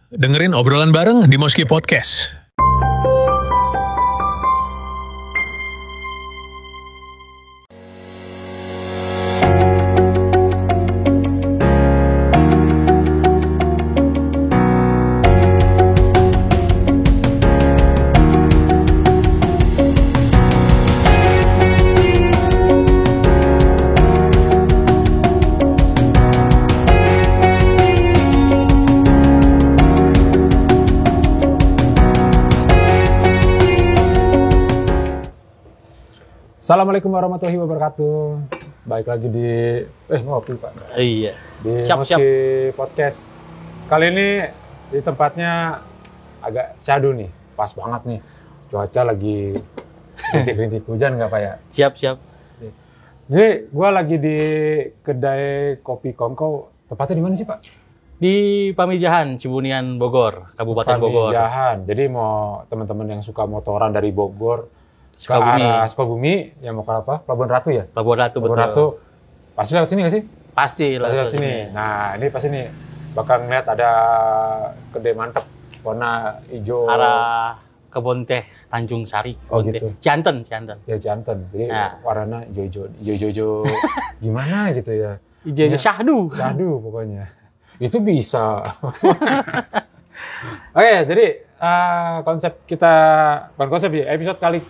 dengerin obrolan bareng di Moski Podcast. Assalamualaikum warahmatullahi wabarakatuh. Baik lagi di ngopi Pak. Iya. Di Siap. Moski Podcast. Kali ini di tempatnya agak syahdu nih. Pas banget nih. Cuaca lagi rintik-rintik hujan nggak Pak ya? Siap. Jadi gua lagi di kedai kopi Kongko. Tepatnya di mana sih Pak? Di Pamijahan, Cibunian, Bogor, Kabupaten Bogor. Pamijahan. Jadi mau teman-teman yang suka motoran dari Bogor ke Sukabumi. arah Sukabumi, yang mau ke apa? Pelabuhan Ratu ya? Pelabuhan Ratu, Pelabuhan betul. Ratu. Pasti lewat sini nggak sih? Pasti Lewat sini. Nah, ini pasti nih bakal ngeliat ada kedai mantep warna hijau. Arah Kebon Teh Tanjung Sari. Oh, Kebon gitu. Teh. Cianten. Ya Janten. Jadi Nah. warnanya hijau-hijau gimana gitu ya. Hijaunya syahdu. Aduh pokoknya. Itu bisa. Oke, jadi konsep kita, bukan konsep ya, episode kali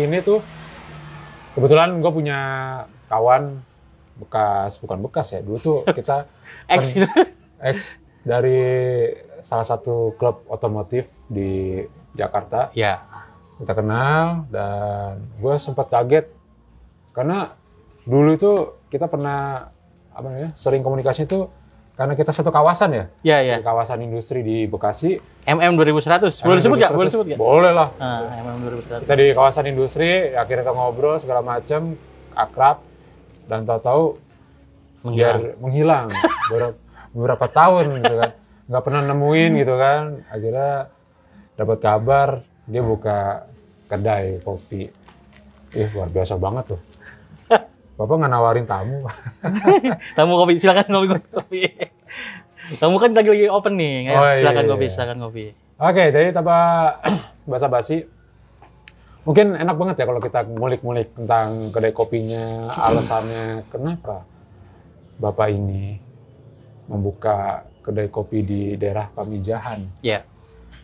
ini tuh kebetulan gue punya kawan bukan bekas ya, dulu tuh kita X gitu. ex dari salah satu klub otomotif di Jakarta. Ya. Kita kenal dan gue sempat kaget karena dulu itu kita pernah sering komunikasi itu karena kita satu kawasan ya. Ya. Di kawasan industri di Bekasi. MM 2100. Boleh disebut nggak? Boleh disebut nggak? Boleh lah. MM 2100. Kita di kawasan industri, akhirnya kita ngobrol segala macam, akrab, dan tahu-tahu menghilang beberapa tahun gitu kan. Nggak pernah nemuin gitu kan. Akhirnya dapat kabar dia buka kedai kopi. Luar biasa banget tuh. Bapak nggak nawarin tamu. Tamu kopi, silakan kopi. Tamu kan lagi open nih. Oh, Silakan iya. silakan kopi. Oke, jadi tanpa basa-basi, mungkin enak banget ya kalau kita ngulik-ngulik tentang kedai kopinya, alasannya kenapa Bapak ini membuka kedai kopi di daerah Pamijahan. Ya.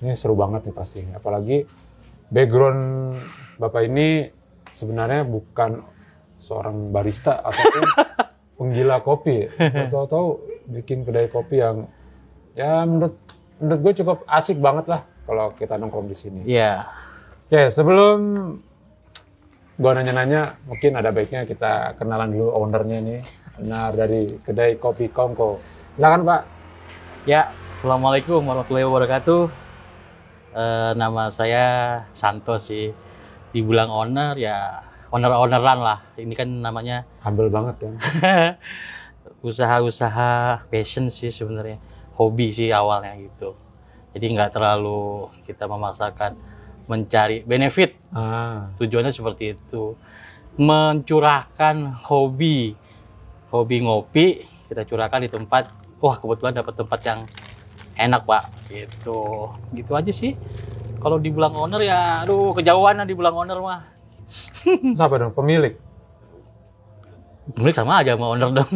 Ini seru banget nih pasti. Apalagi background Bapak ini sebenarnya bukan seorang barista ataupun penggila kopi. Tahu-tahu bikin kedai kopi yang ya menurut gue cukup asik banget lah kalau kita nongkrong di sini. Iya. Oke, sebelum gue nanya-nanya, mungkin ada baiknya kita kenalan dulu ownernya nih, owner dari kedai kopi Kongko. Silakan Pak. Ya, Assalamualaikum warahmatullahi wabarakatuh. Nama saya Santos sih. Dibilang owner ya owner-owneran lah. Ini kan namanya Humble banget kan. usaha-usaha passion sih sebenarnya. Hobi sih awalnya gitu. Jadi nggak terlalu kita memaksakan mencari benefit. Tujuannya seperti itu. Mencurahkan hobi ngopi, kita curahkan di tempat. Wah, kebetulan dapat tempat yang enak, Pak. Gitu aja sih. Kalau dibilang owner ya aduh kejauhan lah dibilang owner mah. Siapa dong? Pemilik? Pemilik sama aja sama owner dong.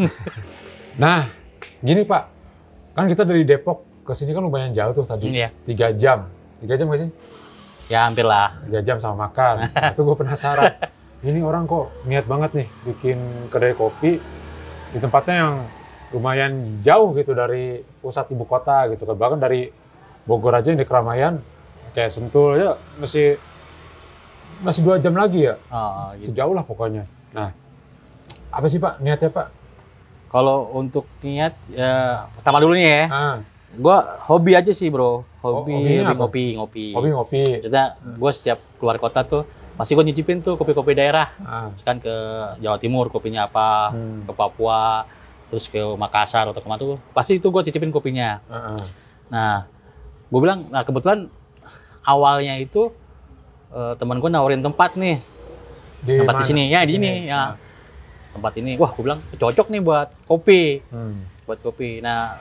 Nah, gini Pak. Kan kita dari Depok ke sini kan lumayan jauh tuh tadi. Iya. 3 jam. 3 jam nggak sih? Ya hampir lah. 3 jam sama makan. Nah, itu gue penasaran. Ini orang kok niat banget nih bikin kedai kopi di tempatnya yang lumayan jauh gitu dari pusat ibu kota gitu kan. Bahkan dari Bogor aja yang di keramaian kayak Sentul aja masih 2 jam lagi ya. Oh, gitu. Sejauh lah pokoknya. Nah, apa sih Pak niatnya Pak? Kalau untuk niat ya pertama dulu nih ya. Gua hobi aja sih, Bro. Hobi ngopi. Hobi ngopi. Maksudnya gua setiap keluar kota tuh pasti gua nyicipin tuh kopi-kopi daerah. Kan ke Jawa Timur kopinya apa, ke Papua, terus ke Makassar atau kemana tuh pasti itu gua cicipin kopinya. Nah, gua bilang, nah kebetulan awalnya itu teman gua nawarin tempat nih. Tempat di sini ya, di sini ya. Tempat ini, wah gue bilang cocok nih buat kopi. Buat kopi. Nah,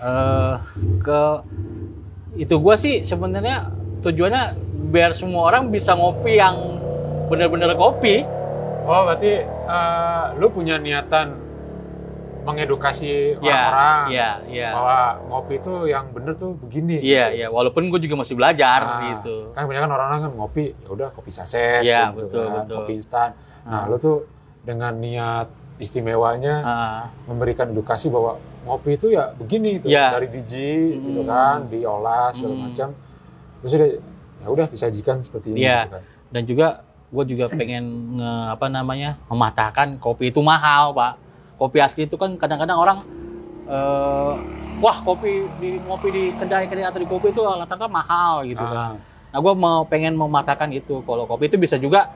ke itu gue sih sebenarnya tujuannya biar semua orang bisa ngopi yang benar-benar kopi. Oh, berarti lu punya niatan mengedukasi orang-orang Iya. bahwa ngopi itu yang bener tuh begini. Iya. Walaupun gue juga masih belajar gitu. Kan kebanyakan orang-orang kan ngopi, ya udah kopi saset, Iya, gitu betul. kopi instan. Nah, lu tuh dengan niat istimewanya memberikan edukasi bahwa ngopi itu ya begini tuh, dari biji gitu kan, diolah segala macam. Terus udah disajikan seperti ini gitu kan. Dan juga gue juga pengen mematahkan kopi itu mahal, Pak. Kopi asli itu kan kadang-kadang orang wah ngopi di kedai-kedai atau di kopi itu rata-rata mahal gitu kan. Nah, gue pengen mematahkan itu. Kalau kopi itu bisa juga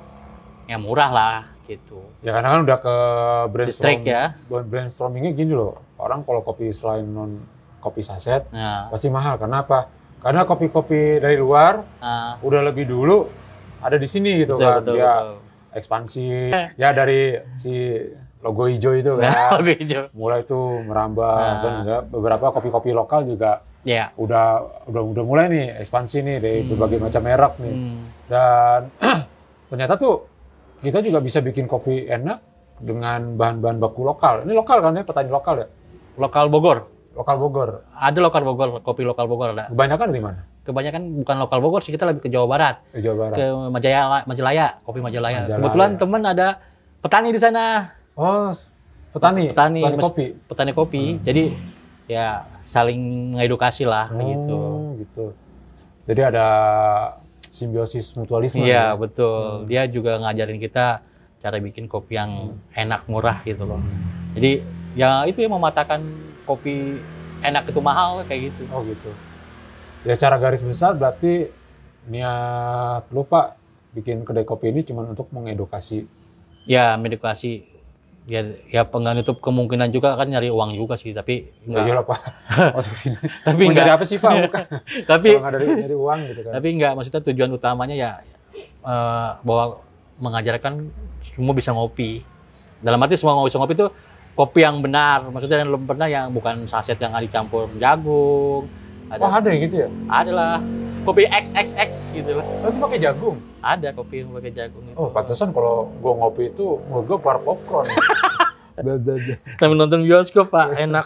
ya murah lah gitu. Ya karena kan udah ke brainstormingnya gini loh. Orang kalau kopi selain non kopi saset pasti mahal. Karena apa? Karena kopi-kopi dari luar udah lebih dulu ada di sini gitu kan. Dia ekspansi ya dari si logo hijau itu kan. Logo hijau. Mulai tuh merambah dan beberapa kopi-kopi lokal juga udah mulai nih ekspansi nih dari berbagai macam merek nih. Dan ternyata tuh kita juga bisa bikin kopi enak dengan bahan-bahan baku lokal. Ini lokal kan ya, petani lokal ya? Lokal Bogor. Lokal Bogor. Ada lokal Bogor, kopi lokal Bogor ada. Kebanyakan di mana? Kebanyakan bukan lokal Bogor sih, kita lebih ke Jawa Barat. Ke Jawa Barat. Ke Majalaya, kopi Majalaya. Kebetulan teman ada petani di sana. Oh, petani kopi. Petani kopi. Jadi ya saling mengedukasi lah gitu. Gitu. Jadi ada simbiosis mutualisme. Iya, betul. Dia juga ngajarin kita cara bikin kopi yang enak, murah gitu loh. Jadi ya itu yang mematahkan kopi enak itu mahal kayak gitu. Oh gitu. Ya secara garis besar berarti niat lu Pak bikin kedai kopi ini cuma untuk mengedukasi. Ya, mengedukasi. Ya penutup kemungkinan juga kan nyari uang juga sih, tapi enggak. Iya lah Pak. Masuk sini. Tapi enggak. Dari apa sih Pak? Bukan. Tapi kalau enggak dari nyari uang gitu kan. Tapi enggak, maksudnya tujuan utamanya ya bahwa mengajarkan semua bisa ngopi. Dalam arti semua bisa ngopi itu kopi yang benar, maksudnya yang belum pernah yang bukan saset yang dicampur jagung. Ada yang gitu ya? Ada lah. Kopi XXX gitu lah. Itu pakai jagung? Ada kopi yang pakai jagung itu. Oh, pantesan kalau gua ngopi itu menurut gua keluar popcorn. Sambil nonton bioskop, Pak, enak.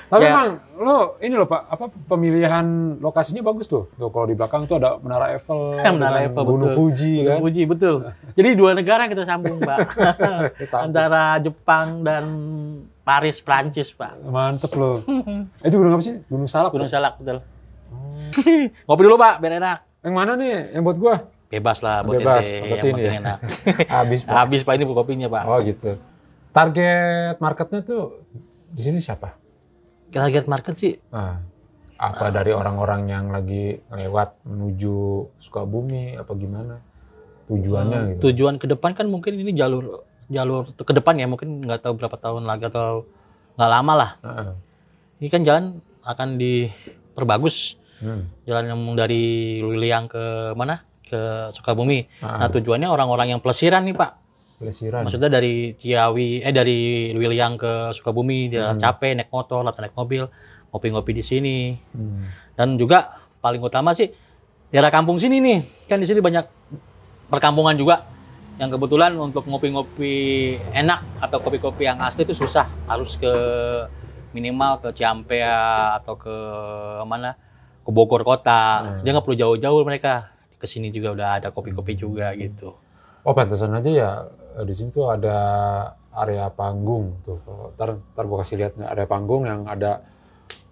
Tapi memang lo ini loh Pak, apa pemilihan lokasinya bagus tuh. Tuh kalau di belakang tuh ada Menara Eiffel, Gunung Fuji kan. Fuji betul. Jadi dua negara kita sambung, Pak. Antara Jepang dan Paris, Prancis, Pak. Mantep loh. Itu gunung apa sih? Gunung Salak. Gunung Salak, betul. Ngopi dulu, Pak, biar enak. Yang mana nih? Yang buat gua? Bebas lah buat Bebas, yang penting ya. Enak. Habis, Pak. Habis, Pak, ini kopinya, Pak. Oh, gitu. Target marketnya tuh di sini siapa? Target market sih apa dari orang-orang yang lagi lewat menuju Sukabumi apa gimana tujuannya gitu? Tujuan ke depan kan mungkin ini jalur ke depan ya, mungkin nggak tahu berapa tahun lagi atau nggak lama lah. Ini kan jalan akan diperbagus, jalan yang dari Liliang ke mana, ke Sukabumi. Nah tujuannya orang-orang yang pelesiran nih Pak. Pelesiran. Maksudnya dari dari Liliang ke Sukabumi, dia capek naik motor atau naik mobil, ngopi-ngopi di sini. Dan juga paling utama sih daerah kampung sini nih, kan di sini banyak perkampungan juga. Yang kebetulan untuk ngopi-ngopi enak atau kopi-kopi yang asli itu susah, harus ke minimal ke Ciampea atau ke mana, ke Bogor kota. Dia nggak perlu jauh-jauh, mereka ke sini juga udah ada kopi-kopi juga gitu. Oh pantesan aja ya di sini tuh ada area panggung tuh. Ntar gue kasih lihat ada panggung yang ada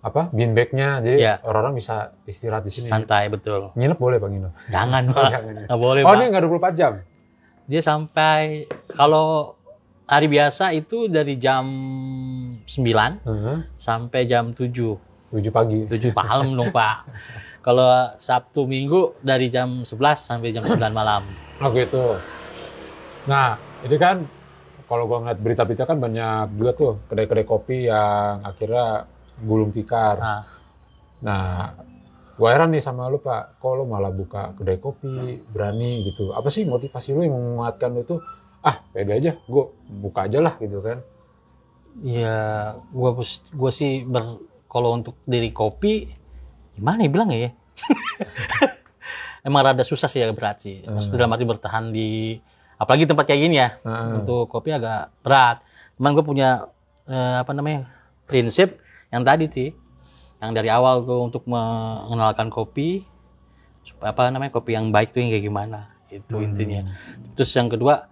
apa bean bag-nya, jadi orang-orang bisa istirahat di sini. Santai betul. Nginep boleh Pak Gino? Jangan Pak. Nggak boleh Pak. Oh ini nggak 24 jam? Dia sampai kalau hari biasa itu dari jam 9 sampai jam 7. 7 pagi. 7 malam dong Pak. Kalau Sabtu Minggu dari jam 11 sampai jam 9 malam. Oh gitu. Nah, ini kan kalau gua ngeliat berita-berita kan banyak juga tuh kedai-kedai kopi yang akhirnya gulung tikar. Nah, gua heran nih sama lu Pak, kok lu malah buka kedai kopi, berani gitu. Apa sih motivasi lu yang menguatkan lu tuh, pede aja, gua buka aja lah gitu kan? Iya, gua sih kalau untuk diri kopi, gimana ya bilang ya? Emang rada susah sih, agak berat sih. Maksudnya dalam arti bertahan di, apalagi tempat kayak gini ya, untuk kopi agak berat. Cuman gue punya prinsip yang tadi sih, yang dari awal tuh untuk mengenalkan kopi, supaya kopi yang baik tuh yang kayak gimana, itu intinya. Terus yang kedua,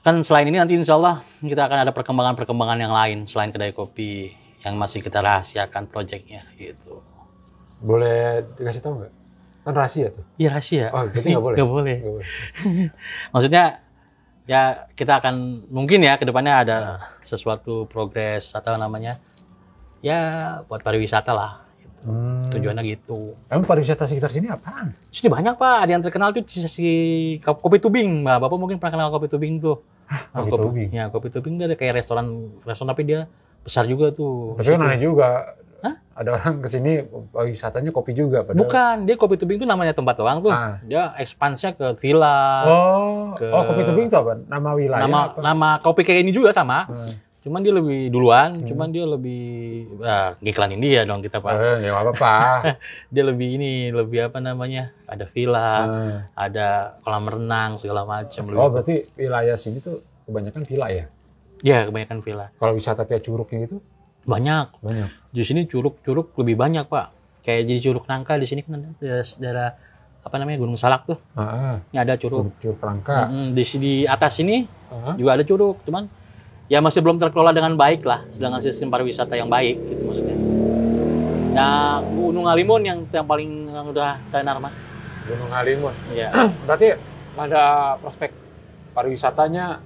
kan selain ini nanti insya Allah kita akan ada perkembangan yang lain selain kedai kopi yang masih kita rahasiakan proyeknya gitu. Boleh dikasih tahu nggak? Kan rahasia tuh. Iya rahasia. Oh, berarti nggak boleh? Nggak boleh. Maksudnya, ya kita akan, mungkin ya kedepannya ada sesuatu progres atau ya buat pariwisata lah. Gitu. Tujuannya gitu. Emang pariwisata sekitar sini apaan? Sini banyak Pak, ada yang terkenal tuh si Kopi Tubing. Bapak mungkin pernah kenal Kopi Tubing tuh. Kopi Tubing? Ya, Kopi Tubing dia ada kayak restoran tapi dia besar juga tuh. Tapi kan aneh juga. Hah? Ada orang kesini wisatanya kopi juga padahal. Bukan, dia Kopi Tubing itu namanya tempat doang tuh. Dia ekspansnya ke villa. Kopi Tubing itu apa? Nama wilayah? Nama kopi kayak ini juga sama. Cuman dia lebih duluan, cuman dia lebih ngiklanin dia dong kita Pak. Ya apa-apa. Dia lebih ada villa, ada kolam renang segala macam. Berarti wilayah sini tuh kebanyakan villa ya? Iya, kebanyakan villa. Kalau wisata kayak curugnya gitu? Banyak. Di sini curug lebih banyak Pak. Kayak jadi Curug Nangka di sini kan ada daerah Gunung Salak tuh. Ini ada curug. Curug Nangka. Di atas sini juga ada curug, cuman ya masih belum terkelola dengan baik lah, sedangkan sistem pariwisata yang baik gitu maksudnya. Nah, Gunung Halimun yang paling udah tenar mah. Gunung Halimun. Iya. Berarti ada prospek pariwisatanya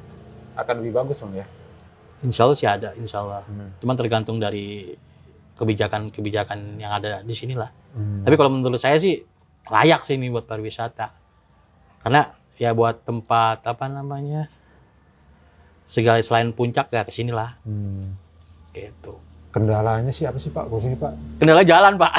akan lebih bagus dong ya? Insya Allah sih ada, insya Allah. Cuman tergantung dari kebijakan yang ada di sini lah. Tapi kalau menurut saya sih layak sih ini buat pariwisata. Karena ya buat tempat segala selain puncak ya kesini lah. Gitu. Kendalanya sih apa sih Pak? Sini Pak? Kendala jalan Pak.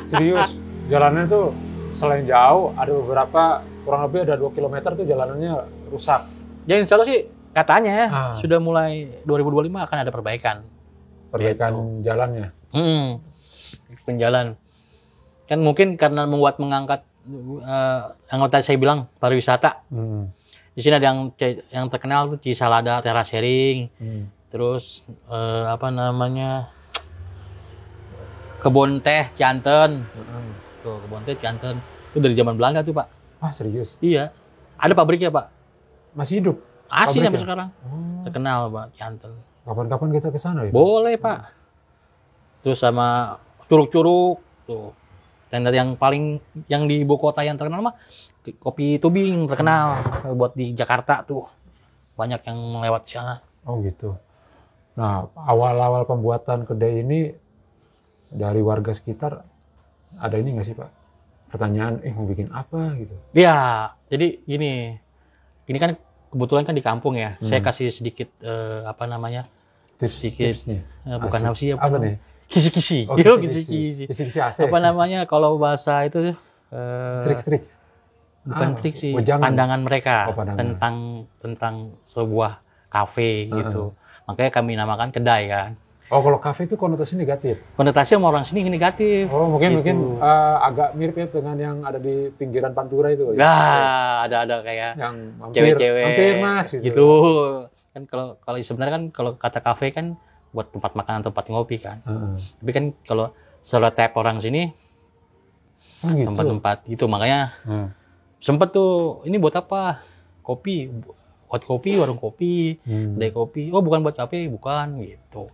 Serius. Jalannya tuh selain jauh ada beberapa kurang lebih ada 2 km tuh jalanannya rusak. Ya insya Allah sih katanya sudah mulai 2025 akan ada perbaikan. Perbaikan gitu. Jalannya? Penjalan. Kan mungkin karena mengangkat anggota saya bilang pariwisata. Di sini ada yang terkenal tuh Cisalada Teras Sharing. Terus kebun teh Cianten. Tuh kebun teh Cianten. Itu dari zaman Belanda tuh Pak. Serius? Iya. Ada pabriknya Pak. Masih hidup? Masih sampai sekarang. Terkenal Pak Cianten. Kapan-kapan kita ke sana ya? Boleh Pak. Terus sama curug-curug tuh. Dan yang di ibu kota yang terkenal mah Kopi Tubing terkenal. Buat di Jakarta tuh banyak yang lewat sana. Oh gitu. Nah, awal-awal pembuatan kedai ini dari warga sekitar ada ini nggak sih Pak? Pertanyaan, mau bikin apa gitu? Iya, jadi gini. Ini kan kebetulan kan di kampung ya. Saya kasih sedikit tipsnya. Bukan nafsi apa nih? Kisi-kisi. Kisi-kisi AC. Kalau bahasa itu trik-trik. Bukan trik sih, wejangan. pandangan mereka pandangan. tentang sebuah kafe gitu. Makanya kami namakan kedai kan. Kalau kafe itu konotasi negatif. Konotasi sama orang sini negatif. Mungkin agak mirip ya dengan yang ada di pinggiran Pantura itu. Nah, ada kayak yang cewek-cewek mampir Mas gitu. Kan kalau sebenarnya kan kalau kata kafe kan buat tempat makan, tempat ngopi kan. Tapi kan kalau stereotip orang sini gitu. Tempat-tempat gitu, makanya sempet tuh ini buat apa? Kopi, hot kopi, warung kopi, kedai kopi. Bukan buat capek, bukan gitu.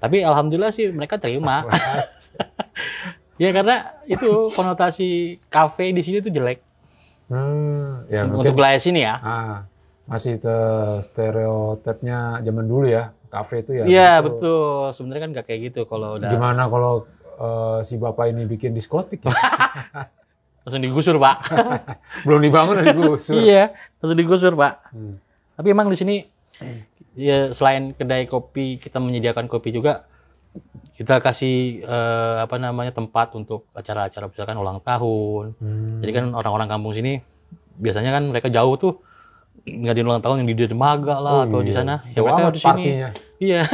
Tapi alhamdulillah sih mereka terima. Ya karena itu konotasi kafe di sini tuh jelek. Untuk wilayah sini ya. Masih stereotipnya zaman dulu ya, kafe itu ya. Iya betul. Sebenarnya kan nggak kayak gitu kalau udah. Gimana kalau si bapak ini bikin diskotik ya? Langsung digusur Pak. Belum dibangun udah digusur. Iya, langsung digusur Pak. Tapi emang di sini ya selain kedai kopi kita menyediakan kopi juga kita kasih tempat untuk acara-acara misalkan ulang tahun. Jadi kan orang-orang kampung sini biasanya kan mereka jauh tuh ngadain ulang tahun yang di dermaga lah atau di sana. Ya mereka di sini. Iya.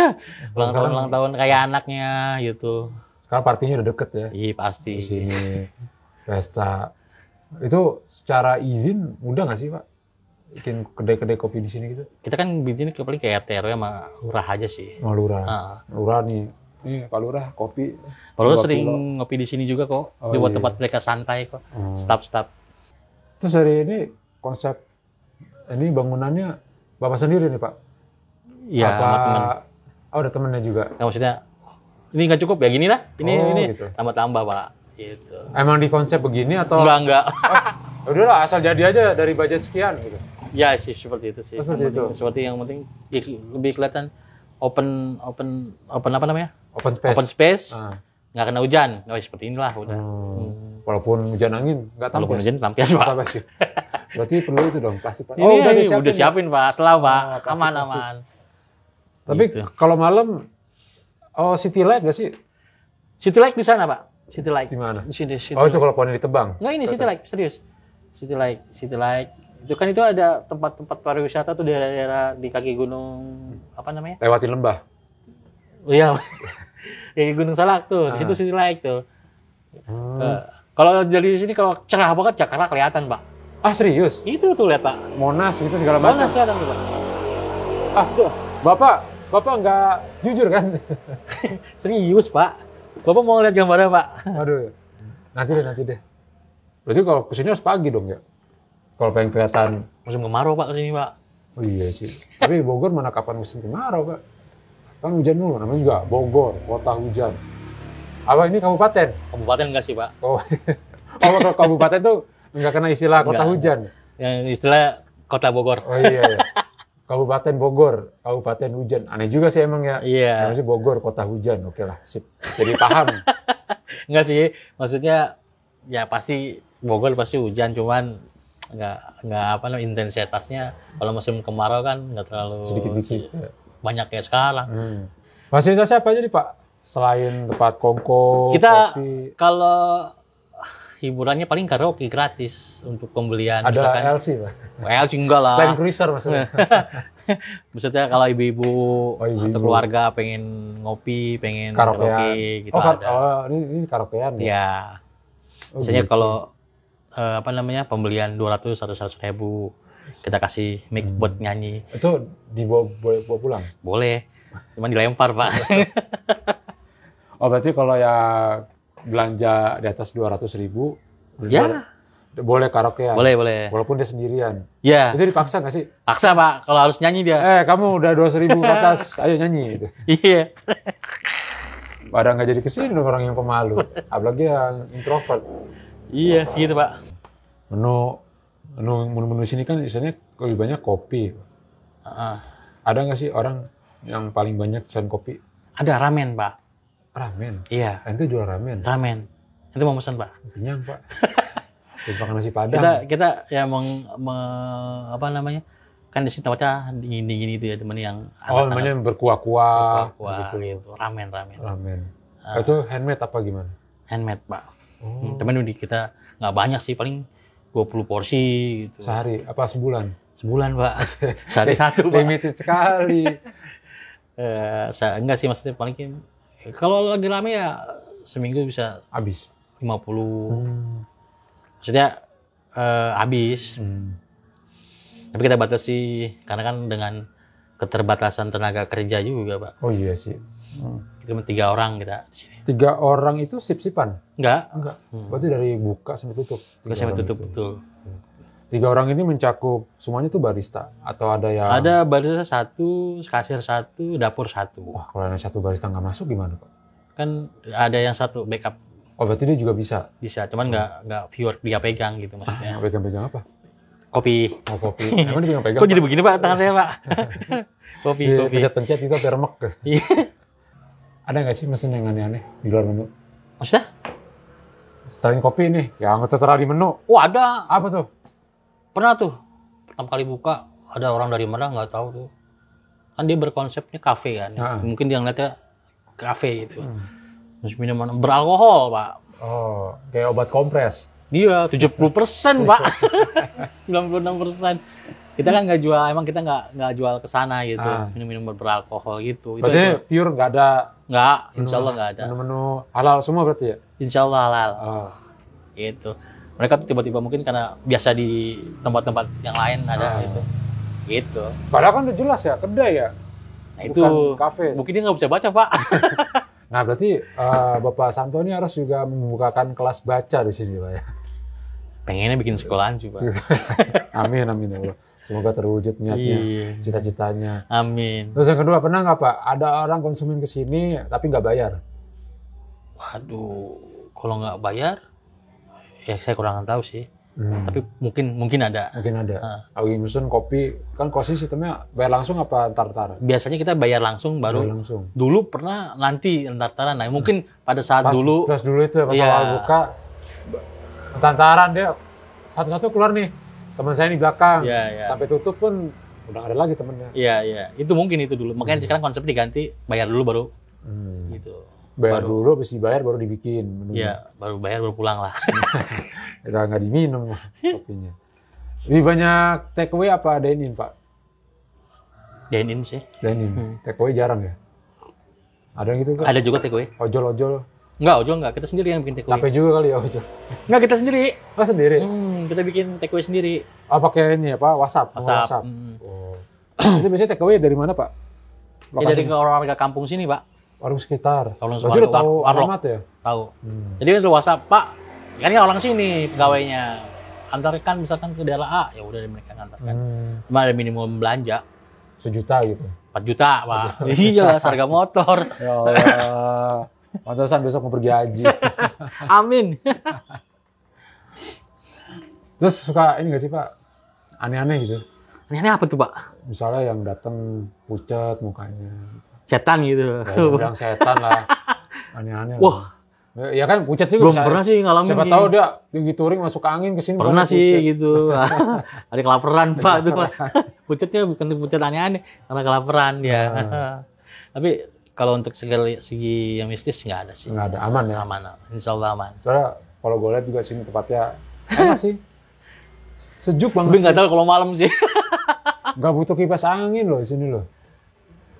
Ulang tahun kayak anaknya gitu. Sekarang partinya udah deket ya. Iya pasti. Di sini pesta. Itu secara izin mudah nggak sih Pak? Bikin kedai-kedai kopi di sini gitu? Kita kan bikin paling kayak RT RW sama lurah aja sih. Sama Lurah. Ah. Lurah nih. Nih Pak Lurah kopi. Pak Lurah 2 sering kilo. ngopi di sini juga kok. Oh, Di buat iya. tempat mereka santai kok. Hmm. Staff-staff. Terus hari ini konsep ini bangunannya Bapak sendiri nih Pak? Iya, Apa? sama temen. Oh, ada temennya juga. Nah, maksudnya ini nggak cukup ya gini lah. Ini Gitu. tambah-tambah Pak. Gitu. Emang di konsep begini atau? Enggak. Oh, udahlah asal jadi aja dari budget sekian gitu. Ya sih seperti itu sih. Oh, seperti Yang penting- itu. Seperti yang penting lebih kelihatan open apa namanya? Open space. Open space. Ah. Nggak kena hujan. Oh, seperti inilah udah. Walaupun hujan angin nggak Walaupun tampes. hujan lampias Nggak Pak. tampes sih. Berarti perlu itu dong plastik. Pak. Ini udah disiapin, Pak. siapin Pak. Selalu Pak. Oh, plastik, Aman-aman. Tapi Gitu. kalau malam, City Light nggak sih? City Light di sana Pak. City Light. Di mana? Di sini. City Oh itu Light. kalau pohon ditebang. Nggak ini City Light serius. City Light. Itu kan itu ada tempat-tempat pariwisata tuh daerah di kaki gunung apa namanya? Lewatin lembah. Oh iya. Kaki Gunung Salak tuh. Di situ City Light tuh. Kalau dari sini kalau cerah banget Jakarta kelihatan, Pak. Ah serius? Itu tuh lihat, Pak. Monas gitu segala Banget macam. kelihatan tuh, Pak. Ah tuh, Bapak nggak jujur kan? Serius, Pak. Bapak mau lihat gambarnya, Pak? Aduh, nanti deh. Berarti kalau kesini harus pagi dong ya? Kalau pengen kelihatan. Musim kemarau, Pak, kesini, Pak. Oh iya sih. Tapi Bogor mana kapan musim kemarau, Pak? Kan hujan dulu, namanya juga Bogor, kota hujan. Apa ini kabupaten? Kabupaten enggak sih, Pak? Oh, kalau kabupaten tuh nggak kena istilah kota Nggak. hujan. Yang istilah Kota Bogor. Oh iya. Kabupaten Bogor, kabupaten hujan. Aneh juga sih emang ya. Iya. Namanya Bogor, kota hujan. Oke lah, sip. Jadi paham. Enggak sih. Maksudnya ya pasti Bogor pasti hujan, cuman nggak apa namanya intensitasnya kalau musim kemarau kan nggak terlalu Sedikit-sedikit. banyak kayak sekarang. Fasilitasnya apa aja nih Pak? Selain tempat kongko, Kita kopi, kalau hiburannya paling karaoke gratis untuk pembelian ada misalkan. LC Pak? LC enggak lah. Land Cruiser maksudnya. Maksudnya kalau ibu-ibu ibu-ibu. atau keluarga pengen ngopi, pengen Karaokean. karaoke gitu Oh, ada. ini karaokean ya? Ya. Oh, Misalnya gitu. kalau apa namanya pembelian 200 atau 100 ribu kita kasih mic buat nyanyi Itu boleh bawa pulang? boleh, cuman dilempar Pak. Oh berarti kalau ya belanja di atas 200.000, Ya. boleh karaokean? boleh. Walaupun dia sendirian. Ya, Itu dipaksa nggak sih? paksa Pak kalau harus nyanyi dia. Kamu udah 200.000 ke atas, ayo nyanyi. Gitu. Iya. Pada nggak jadi kesini dong orang yang pemalu. Apalagi yang introvert. Iya, segitu Pak. Menu sini kan isinya lebih banyak kopi. Heeh. Ada nggak sih orang yang paling banyak pesan kopi? Ada ramen Pak. Ramen. Iya, Ente jual ramen. ramen. Itu mau pesan Pak. Kenyang Pak. Terus makan nasi padang. Kita ya apa namanya? Kan di sini tempatnya dingin-dingin itu ya teman yang Namanya berkuah-kuah. kuah gitu. Ramen. Ramen. Itu handmade apa gimana? Handmade Pak. Oh. Temen di kita nggak banyak sih, paling 20 porsi gitu. Sehari? Apa sebulan? Sebulan Pak. Sehari satu Pak. Limited sekali. Enggak sih maksudnya paling kalau lagi rame ya seminggu bisa Habis. 50. Maksudnya habis. Tapi kita batasi karena kan dengan keterbatasan tenaga kerja juga Pak. Oh iya sih. Kita 3 orang kita di sini. 3 orang itu sip-sipan? Enggak. Berarti dari buka sampai tutup? Enggak sampai tutup betul. 3 orang ini mencakup semuanya tuh barista? Atau ada yang... Ada barista 1, kasir 1, dapur 1. Wah, kalau yang satu barista nggak masuk gimana Pak? Kan ada yang 1 backup Oh, berarti dia juga bisa? bisa, cuman nggak viewer dia pegang gitu maksudnya. Pegang-pegang apa? Kopi. Oh, kopi. Emang dia pegang-pegang? Kok jadi begini Pak tangan saya Pak? kopi. Pencet-pencet itu sampai remek. Iya. Ada nggak sih mesin yang aneh-aneh di luar menu? Maksudnya? Selain kopi nih, yang tertera di menu. Oh ada. Apa tuh? Pernah tuh. Pertama kali buka ada orang dari mana nggak tahu tuh. Kan dia berkonsepnya kafe kan. Mungkin dia ngeliatnya kafe gitu. Terus minuman beralkohol Pak. Oh, kayak obat kompres. Iya, 70% Pak. 96%. Kita kan nggak jual, emang kita nggak jual ke sana gitu, minum-minum beralkohol gitu. Berarti pure nggak ada? Nggak, insya Allah nggak ada. Menu-menu halal semua berarti ya? Insya Allah halal. Oh. Gitu. Mereka tuh tiba-tiba mungkin karena biasa di tempat-tempat yang lain ada gitu. Gitu. Padahal kan udah jelas ya, kedai ya? Nah bukan itu, kafe. mungkin dia nggak bisa baca, Pak. Nah berarti Bapak Santo ini harus juga membukakan kelas baca di sini Pak ya? Pengennya bikin sekolahan sih, Pak. Amin, amin ya Allah. Semoga terwujud niatnya, cita-citanya. Amin. Terus yang kedua, pernah nggak Pak, ada orang konsumen ke sini tapi nggak bayar? Waduh, kalau nggak bayar, ya saya kurang tahu sih. Tapi mungkin ada. Mungkin ada. Lagi musun kopi, kan kosi sistemnya bayar langsung apa antar-antar? Biasanya kita bayar langsung baru. Bayar langsung. Dulu pernah nanti antar-antaran. Nah, mungkin pada saat dulu. Pas dulu itu, pas awal buka, antar-antaran dia satu-satu keluar nih. Teman saya di belakang. Sampai tutup pun udah nggak ada lagi temennya. Iya. Itu mungkin itu dulu. Makanya sekarang konsep diganti, bayar dulu baru. Gitu. Bayar dulu, habis dibayar baru dibikin. Iya, baru bayar baru pulang lah. Udah nggak diminum kopinya. Lebih banyak take away apa dine in Pak? Dine in sih. Dine in. Take away jarang ya? Ada yang gitu kan? Ada juga take away. Ojol-ojol? Ojol enggak. Kita sendiri yang bikin take away. Capek juga kali ya ojol? Enggak, kita sendiri. Oh sendiri? Kita bikin take away sendiri. Oh pakai ini ya Pak? WhatsApp? WhatsApp. Oh. Itu biasanya take away dari mana Pak? Ya, dari orang warga kampung sini Pak. Warung sekitar? Berarti udah tahu alamat ya? Tahu. Jadi itu WhatsApp, Pak, kan orang sini pegawainya. Antarkan misalkan ke daerah A, ya udah mereka ngantarkan. Cuma ada minimum belanja. 1 juta gitu? 4 juta, Pak. Iya jelas harga motor. Ya Allah. Pantesan besok mau pergi haji. Amin. Terus suka ini nggak sih Pak? Aneh-aneh gitu? Aneh apa tuh, Pak? Misalnya yang datang pucat mukanya. Setan gitu. Ya, bilang setan lah. Aneh-aneh. Wah. Ya kan pucat juga. Belum pernah sih ngalamin. Siapa tahu dia tinggi touring masuk angin ke sini. Pernah sih gitu. Ada kelaparan Pak tuh. Pucatnya bukan pucat aneh-aneh, karena kelaparan dia. Tapi kalau untuk segi yang mistis nggak ada sih. Nggak ada, aman ya? Aman. Insya Allah aman. Soalnya kalau gue lihat juga sini tempatnya enak sih. Sejuk banget. Tapi nggak tahu kalau malam sih. Nggak butuh kipas angin loh di sini loh.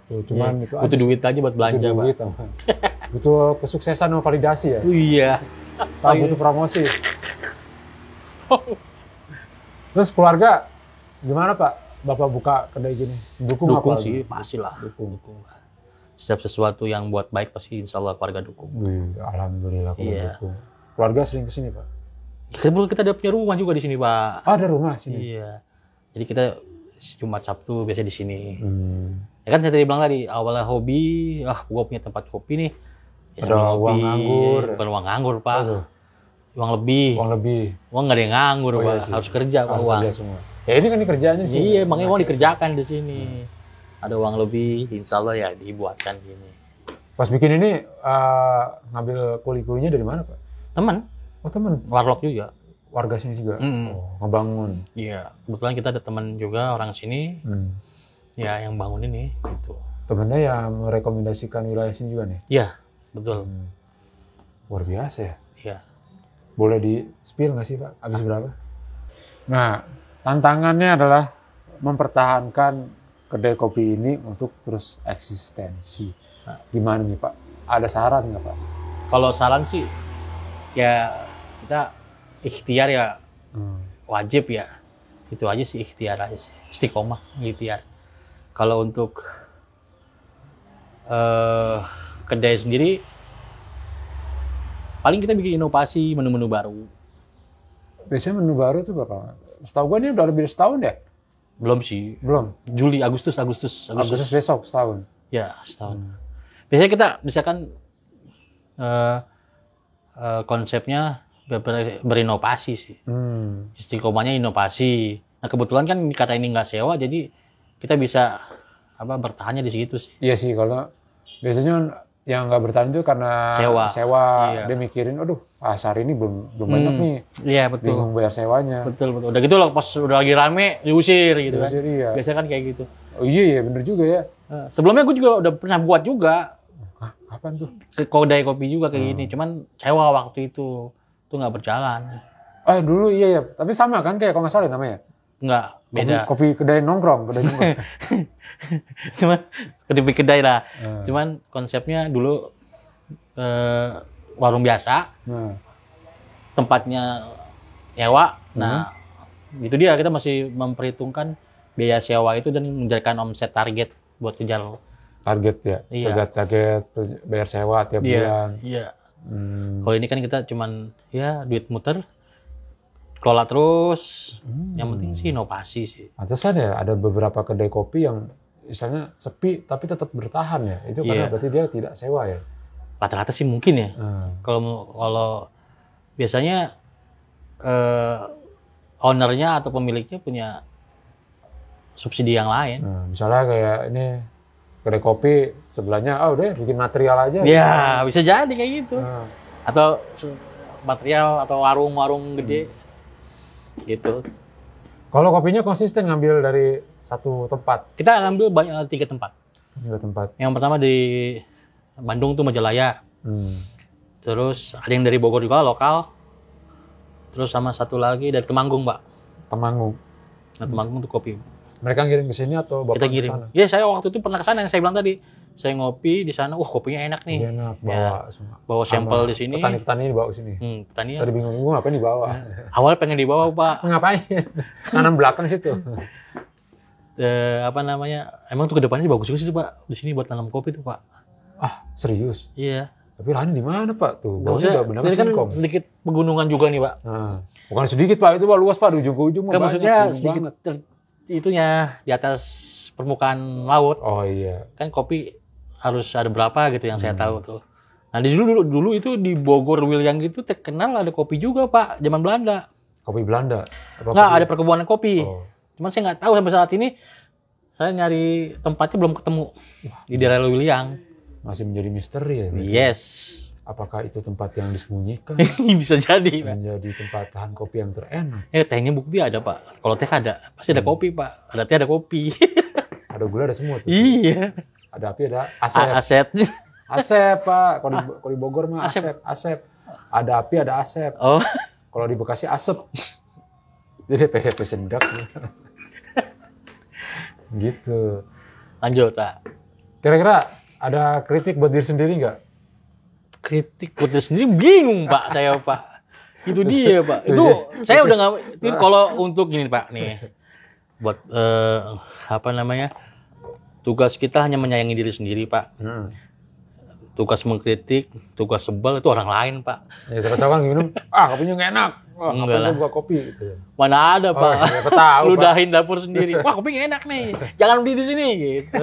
Tuh, cuman itu butuh duit aja buat belanja, Pak. Butuh kesuksesan sama validasi ya. Iya. Butuh promosi. Terus keluarga gimana Pak? Bapak buka kedai gini? Dukung apa? Sih, pastilah. Dukung. Setiap sesuatu yang buat baik pasti insya Allah keluarga dukung. Alhamdulillah dukung. Keluarga sering kesini Pak? Kebetulan kita ada punya rumah juga di sini Pak. Oh, ada rumah sini? Iya. Jadi kita Jumat Sabtu biasa di sini. Ya kan saya tadi bilang tadi awalnya hobi, gua punya tempat kopi nih. Ya, ada uang nganggur. Bukan uang nganggur Pak. Uang lebih. Uang nggak ada yang nganggur Pak. Iya, harus kerja Pak uang. Kerja semua. Ya ini kan kerjanya sih. Iya, makanya uang dikerjakan di sini. Ada uang lebih, insya Allah ya dibuatkan gini. Pas bikin ini ngambil kuli-kulinya dari mana Pak? Teman. Oh teman. Warlock juga. Warga sini juga. Ngebangun. Iya, kebetulan kita ada teman juga orang sini. Ya, yang bangun ini gitu. Temennya yang merekomendasikan wilayah sini juga nih? Iya, betul. Luar biasa ya? Iya. Boleh di-spill nggak sih Pak? Habis berapa? Nah, tantangannya adalah mempertahankan kedai kopi ini untuk terus eksistensi. Nah, gimana nih Pak? Ada saran nggak Pak? Kalau saran sih, ya kita ikhtiar ya, wajib ya. Itu aja sih, ikhtiar aja sih. Istiqomah, ikhtiar. Kalau untuk kedai sendiri, paling kita bikin inovasi menu-menu baru. Biasanya menu baru itu berapa? Setahu gue ini udah lebih dari setahun ya? Belum sih. Belum? Juli, Agustus besok, setahun? Ya, setahun. Biasanya kita, misalkan konsepnya berinovasi sih. Istiqomahnya inovasi. Nah kebetulan kan karena ini nggak sewa, jadi kita bisa bertahannya di situ sih. Iya sih, kalau biasanya yang nggak bertahan itu karena sewa. Iya. Dia mikirin, aduh pasar ini belum banyak nih. Iya betul. Bingung bayar sewanya. Betul. Udah gitu loh, pas udah lagi rame diusir gitu kan. Iya. Biasanya kan kayak gitu. Oh iya bener juga ya. Sebelumnya gue juga udah pernah buat juga. Kapan tuh? Kedai kopi juga kayak gini, cuman sewa waktu itu nggak berjalan. Dulu iya ya, tapi sama kan kayak kalau nggak salah namanya. Enggak, beda. Kopi kedai nongkrong. Cuman kedai lah. Cuman konsepnya dulu warung biasa. Tempatnya nyewa. Nah, itu dia kita masih memperhitungkan biaya sewa itu dan menjadikan omset target buat kejar target ya. Iya. Target bayar sewa tiap bulan. Iya. Kalau ini kan kita cuman ya duit muter, kelola terus. Yang penting sih inovasi sih. Pantesan ya ada beberapa kedai kopi yang misalnya sepi tapi tetap bertahan ya. Itu karena berarti dia tidak sewa ya. Rata-rata sih mungkin ya. Kalau biasanya ownernya atau pemiliknya punya subsidi yang lain. Misalnya kayak ini kedai kopi sebelahnya, udah bikin material aja. Ya, bisa jadi kayak gitu. Atau material atau warung-warung gede. Gitu. Kalau kopinya konsisten ngambil dari satu tempat? Kita ngambil banyak 3 tempat. 3 tempat. Yang pertama di Bandung tuh Majalaya. Terus ada yang dari Bogor juga lokal. Terus sama satu lagi dari Temanggung, Pak. Temanggung. Nah, Temanggung tuh kopi. Mereka ngirim ke sini atau Bapak kita kirim? Iya, saya waktu itu pernah ke sana yang saya bilang tadi. Saya ngopi di sana, kopinya enak nih. Enak, bawa semua. Bawa sampel di sini. Petani-petani dibawa ke sini. Petani. Tadi bingung ngapain dibawa. Awalnya pengen dibawa, Pak. Ngapain? Tanam belakang situ. Apa namanya? Emang tuh ke depannya bagus juga sih, Pak. Di sini buat tanam kopi tuh, Pak. Serius? Iya. Tapi lahannya di mana, Pak? Tuh, maksudnya ini kan sedikit pegunungan juga nih, Pak. Bukan sedikit, Pak. Itu Pak luas, Pak. Di ujung ke ujung. Kan maksudnya sedikit itunya di atas permukaan laut. Oh iya. Kan kopi harus ada berapa gitu yang saya tahu tuh. Nah, di dulu itu di Bogor Wilyang gitu terkenal ada kopi juga, Pak, zaman Belanda. Kopi Belanda? Nggak, ada perkebunan kopi. Cuman saya nggak tahu sampai saat ini. Saya nyari tempatnya belum ketemu di daerah Wilyang. Masih menjadi misteri ya? Yes. Apakah itu tempat yang disembunyikan? Bisa jadi, Pak. Menjadi tempat tahan kopi yang terenak. Tehnya bukti ada, Pak. Kalau teh ada, pasti ada kopi, Pak. Ada teh, ada kopi. Ada gula, ada semua tuh. Iya. Ada api, ada asep. Asep, Pak. Kalau di Bogor mah asep. Ada api, ada asep. Oh. Kalau di Bekasi asep. Jadi PHP sendak. Gitu. Lanjut, Pak. Kira-kira ada kritik buat diri sendiri nggak? Kritik buat diri sendiri bingung, Pak, saya, Pak. Itu dia, Pak. Itu saya udah nggak. Kalau untuk gini, Pak, nih, buat apa namanya? Tugas kita hanya menyayangi diri sendiri, Pak. Tugas mengkritik, tugas sebel itu orang lain, Pak. Ya, siapa tahu kan minum, kopinya nggak enak. Enggak lah. Buat kopi gitu. Mana ada, Pak. Siapa tahu, ludahin dapur sendiri. Wah, kopinya enak nih. Jangan beli di sini gitu.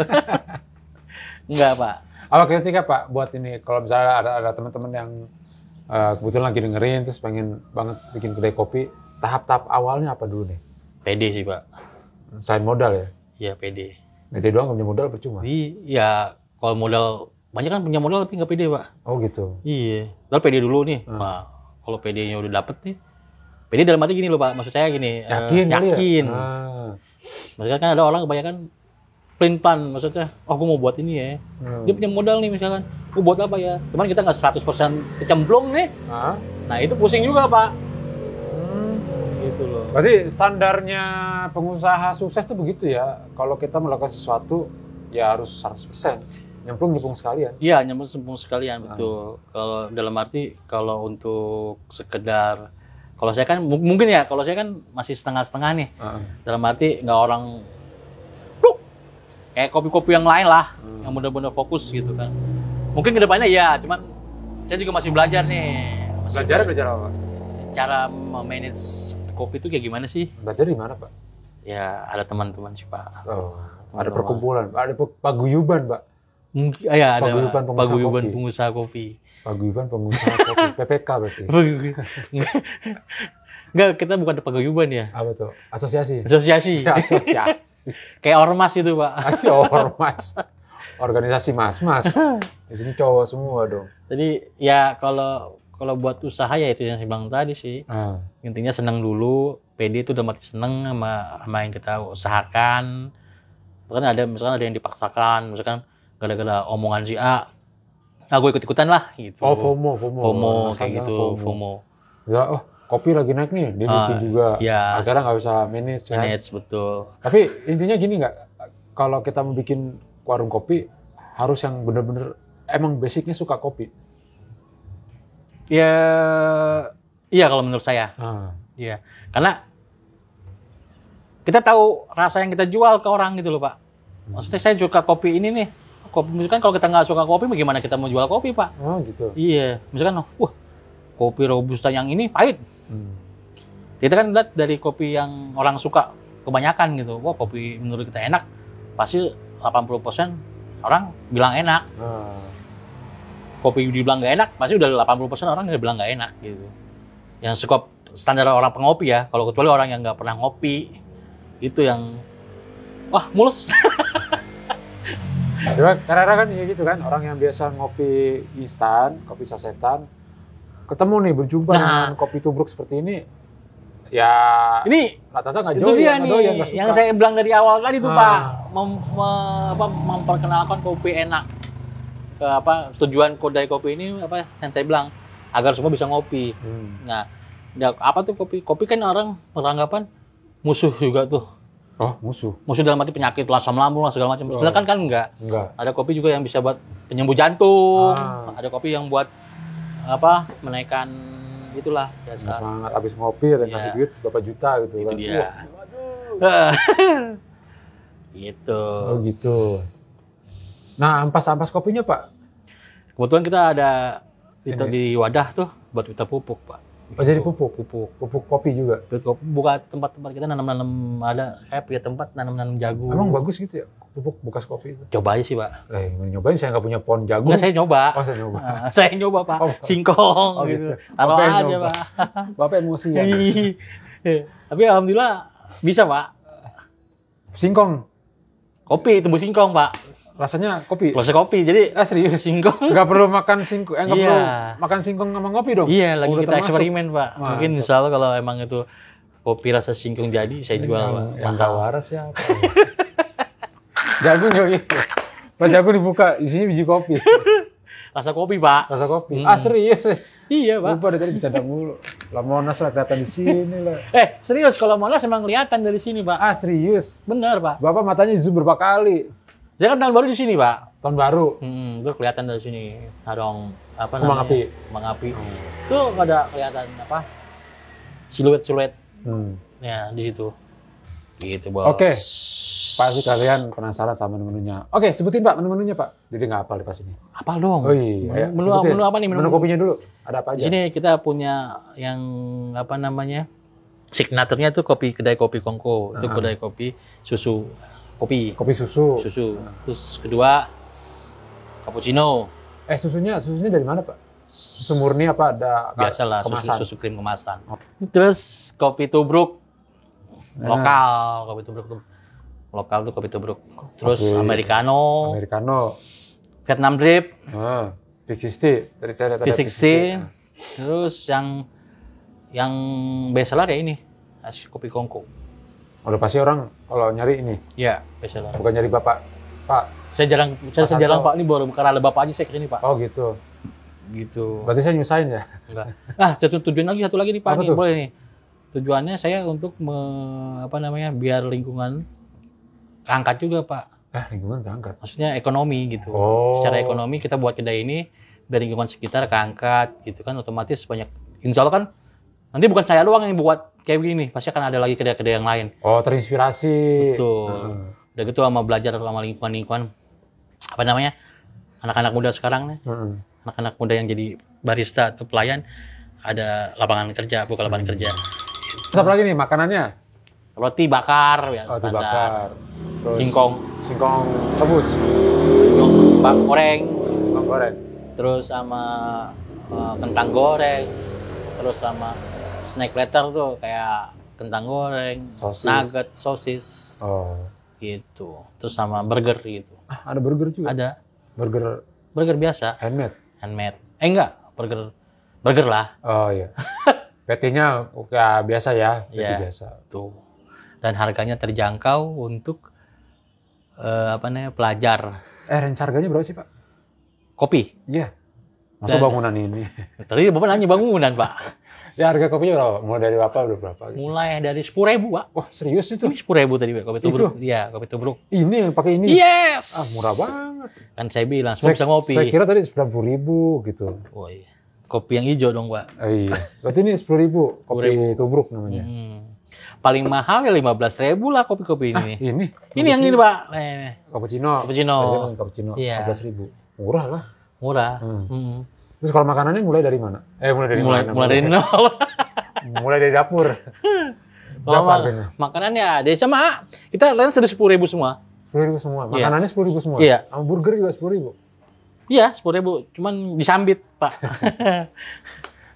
Enggak, Pak. Apa kritiknya, Pak, buat ini? Kalau misalnya ada teman-teman yang kebetulan lagi dengerin terus pengen banget bikin kedai kopi, tahap-tahap awalnya apa dulu nih? Pede sih, Pak. Selain modal ya? Iya, pede. Pede doang, punya modal percuma? Iya, kalau modal banyak kan punya modal tapi nggak pede, Pak. Oh gitu. Iya. Lalu pede dulu nih. Nah, kalau pedenya udah dapet nih, pede dalam arti gini loh, Pak. Maksud saya gini. Yakin. Maksudnya kan ada orang kebanyakan plan, maksudnya, gue mau buat ini ya. Dia punya modal nih misalkan. Gue buat apa ya? Cuman kita nggak 100% kecemplung nih. Nah itu pusing juga, Pak. Gitu loh. Berarti standarnya pengusaha sukses tuh begitu ya. Kalau kita melakukan sesuatu, ya harus 100%. Nyemplung sekalian. Iya, nyemplung sekalian, betul. Kalau dalam arti, kalau untuk sekedar, kalau saya kan, mungkin ya, kalau saya kan masih setengah-setengah nih. Dalam arti, nggak orang, kayak kopi-kopi yang lain lah, yang benar-benar fokus gitu kan. Mungkin kedepannya ya, cuman saya juga masih belajar nih. Belajar apa? Cara memanage kopi itu kayak gimana sih? Belajar di mana, Pak? Ya, ada teman-teman sih, Pak. Ada perkumpulan, ada paguyuban, Pak. Mungkin ya ada paguyuban pengusaha kopi. Paguyuban pengusaha kopi, PPK berarti. Enggak, kita bukan paguyuban ya. Apa tuh? Asosiasi. Kayak ormas itu, Pak. Ormas. Organisasi mas-mas. Di sini cowok semua dong. Jadi ya kalau buat usaha ya itu yang saya bilang tadi sih. Intinya senang dulu, pede itu udah mati seneng sama yang kita usahakan. Misalkan ada yang dipaksakan, misalkan gara-gara omongan si A, gue ikut-ikutan lah gitu. FOMO kayak gitu, FOMO. Ya, kopi lagi naik nih, dia bikin juga. Iya. Akhirnya nggak bisa manage kan. Manage, betul. Tapi intinya gini nggak, kalau kita mau bikin warung kopi, harus yang bener-bener emang basicnya suka kopi. Ya, iya kalau menurut saya. Iya, karena kita tahu rasa yang kita jual ke orang gitu loh Pak. Maksudnya saya suka kopi ini nih. Kopi, misalkan kalau kita nggak suka kopi, bagaimana kita mau jual kopi Pak? Oh gitu. Iya, misalkan, wah kopi Robusta yang ini pahit. Kita kan lihat dari kopi yang orang suka kebanyakan gitu. Wah kopi menurut kita enak, pasti 80% orang bilang enak. Kopi dibilang nggak enak, pasti udah 80% orang yang bilang nggak enak gitu. Yang suka standar orang pengopi ya, kalau kecuali orang yang nggak pernah ngopi, itu yang wah mulus. Cuma karena kan ya gitu kan, orang yang biasa ngopi instan, kopi sasetan, ketemu nih berjumpa dengan kopi tubruk seperti ini, ya ini rata-rata nggak itu jauh dia nih nggak suka. yang saya bilang dari awal tadi tuh Pak, memperkenalkan kopi enak ke tujuan kedai kopi ini yang saya bilang agar semua bisa ngopi. Nah, apa tuh kopi kan orang beranggapan musuh juga tuh. Oh, musuh dalam arti penyakit asam lambung lah segala macam. Sebenarnya kan enggak. Ada kopi juga yang bisa buat penyembuh jantung. Ada kopi yang buat menaikkan itulah biasa. Semangat habis ngopi dan kasih duit berapa juta gitu itu kan. Dia. Gitu. Oh gitu. Nah, ampas kopinya Pak? Kebetulan kita ada itu di wadah tuh buat kita pupuk Pak. Oh, jadi pupuk kopi juga. Buka tempat-tempat kita nanam ada, saya punya tempat nanam jagung. Emang bagus gitu ya pupuk bekas kopi itu? Coba aja sih Pak. Nyobain, saya nggak punya pohon jagung. Nggak, saya nyoba. Oh, saya nyoba. Saya nyoba Pak. Singkong gitu. Taruh aja Pak. Bapak emosi ya. Tapi alhamdulillah bisa Pak. Singkong. Kopi, tumbuh singkong Pak. Rasanya kopi. Rasa kopi. Jadi serius singkong. Nggak perlu makan singkong. Nggak perlu makan singkong sama ngopi dong. Iya, lagi kita termasuk eksperimen Pak. Mungkin insya Allah kalau emang itu kopi rasa singkong jadi, saya jual Pak. Yang nggak waras siapa? Jagung juga gitu. Pas jagung dibuka, isinya biji kopi. Rasa kopi Pak. Rasa kopi. Serius? Iya Pak. Lupa dari tadi bercanda mulu. Lah Monas lah kelihatan di sini lah. Serius kalau Monas emang kelihatan dari sini Pak. Serius? Bener Pak. Bapak matanya zoom berapa kali? Saya kan tahun baru di sini Pak. Tahun baru? Itu kelihatan dari sini. Hadong Kembang api. Kembang api. Itu ada kelihatan siluet-siluet. Ya di situ. Gitu Bos. Oke. Pasti kalian penasaran sama menu-menunya. Oke, sebutin Pak menu-menunya Pak. Jadi nggak hafal di pas ini. Hafal dong. Oh iya. Menu apa nih? Menu kopinya dulu. Ada apa aja? Di sini kita punya yang signaturnya itu kedai kopi Kongko. Itu kedai kopi susu. Kopi susu. Terus kedua cappuccino. Susunya dari mana Pak? Susu murni apa ada biasalah kemasan? susu krim kemasan. Terus kopi tubruk lokal, kopi tubruk lokal tuh kopi tubruk. Terus americano. Vietnam drip. Big 60. Tadi saya lihat ada Big 60. Terus yang bestseller ya ini kopi Kongko. Udah pasti orang kalau nyari ini. Iya, bestseller. Bukan nyari Bapak. Pak. Saya jarang Pak, ini baru karena ada Bapak aja saya kesini Pak. Oh gitu. Berarti saya nyusahin ya? Enggak. Tujuan satu lagi nih Pak, nih, boleh nih. Tujuannya saya untuk biar lingkungan keangkat juga Pak. Lingkungan keangkat? Maksudnya ekonomi gitu. Secara ekonomi kita buat kedai ini biar lingkungan sekitar keangkat gitu kan, otomatis banyak. Insya Allah kan nanti bukan saya doang yang buat kayak begini, pasti akan ada lagi kedai-kedai yang lain. Terinspirasi. Betul. Udah gitu sama belajar sama lingkungan anak-anak muda sekarang nih. Anak-anak muda yang jadi barista atau pelayan, ada lapangan kerja, buka lapangan kerja. Terus apa lagi nih makanannya? Roti bakar, ya roti standar. Bakar. Terus singkong rebus. Goreng. Goreng. Terus sama kentang goreng. Terus sama snack platter tuh kayak kentang goreng, nugget, sosis. Gitu. Terus sama burger gitu. Ada burger juga? Ada. Burger biasa. Handmade. Enggak, burger lah. Oh iya. PT-nya biasa ya, PT biasa. Tuh. Dan harganya terjangkau untuk pelajar. Range harganya berapa sih Pak? Kopi? Iya. Masa bangunan ini? Tadi Bapak nanya bangunan Pak. Ya harga kopinya berapa? Mulai dari berapa udah berapa? Gitu. Mulai dari 10.000, Pak. Wah serius itu? Ini 10.000 tadi, Pak, kopi tubruk. Itu? Iya, kopi tubruk. Ini yang pakai ini? Yes! Ah murah banget. Kan saya bilang, semua bisa ngopi. Saya kira tadi 90.000 gitu. Oh iya. Kopi yang hijau dong, Pak. Iya. Berarti ini 10.000 kopi 10.000. tubruk namanya. Paling mahal ya 15.000 lah kopi-kopi ini. Ini? Ini yang ini, Pak. Cappuccino. Cappuccino. Biasanya cappuccino. Iya. 15.000. Murah lah. Murah. Terus kalau makanannya mulai dari mana? Mulai dari mana? Mulai dari nol. Mulai dari dapur. Berapa harganya? Makanannya ada sama. Kita lain sudah 10.000 semua. 10.000 semua. Iya. Makanannya 10.000 semua. Iya. Sama burger juga 10.000. Iya, 10.000. Cuman disambit, Pak.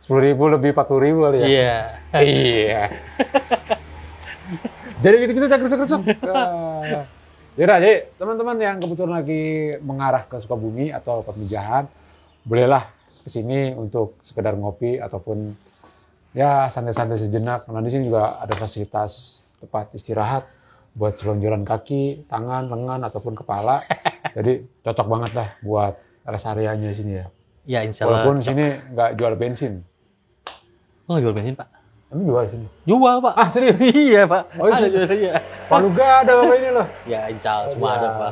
10.000 lebih 40.000 kali ya? Iya. Iya. Jadi gitu-gitu udah kerusuk-kerusuk. Yaudah, jadi teman-teman yang kebetulan lagi mengarah ke Sukabumi atau Pamijahan, bolehlah ke sini untuk sekedar ngopi ataupun ya santai-santai sejenak. Nah di sini juga ada fasilitas tempat istirahat buat selonjoran kaki, tangan, lengan ataupun kepala. Jadi cocok banget lah buat rest areanya di sini ya. Ya, insya Allah. Walaupun sini nggak jual bensin. Oh, jual bensin, Pak? Emang jual di sini? Jual, Pak. Ah, serius? Iya, Pak. Oh, iya. Iya. Palu gak ada Bapak ini loh. Ya, insya Allah semua ada, Pak.